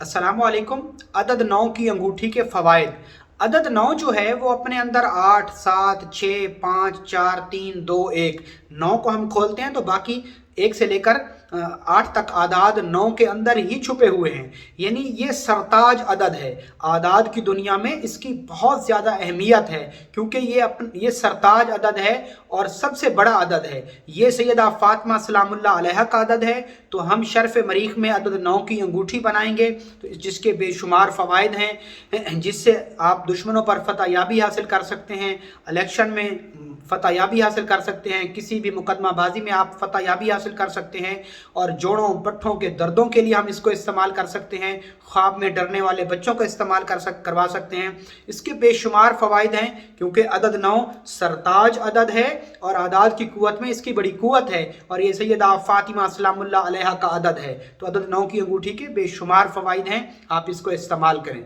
अस्सलामु अलैकुम। अदद 9 की अंगूठी के फ़वाइद। अदद 9 जो है वो अपने अंदर 8, 7, 6, 5, 4, 3, 2, 1, 9 को हम खोलते हैं तो बाकी 1 से लेकर 8 तक आदाद 9 के अंदर ही छुपे हुए हैं। यानी ये सरताज अदद है। आदाद की दुनिया में इसकी बहुत ज़्यादा अहमियत है क्योंकि ये सरताज अदद है और सबसे बड़ा अदद है। ये सैयदा फातिमा सलामुल्लाह अलैहा का अदद है। तो हम शर्फ मरीख में अदद 9 की अंगूठी बनाएंगे तो जिसके बेशुमार फ़वाइद हैं, जिससे आप दुश्मनों पर फतह याबी हासिल कर सकते हैं, इलेक्शन में फतह याबी हासिल कर सकते हैं, किसी भी मुकदमाबाजी में आप फतह याबी हासिल कर सकते हैं, और जोड़ों पट्ठों के दर्दों के लिए हम इसको इस्तेमाल कर सकते हैं। ख्वाब में डरने वाले बच्चों को इस्तेमाल करवा सकते हैं। इसके बेशुमार फ़वाइद हैं क्योंकि अदद 9 सरताज अदद है और आदाद की कुव्वत में इसकी बड़ी कुव्वत है, और ये सैयदा फातिमा सलामुल्लाह अलैहा का अदद है। तो अदद 9 की अंगूठी के बेशुमार फ़वाइद हैं, आप इसको इस्तेमाल करें।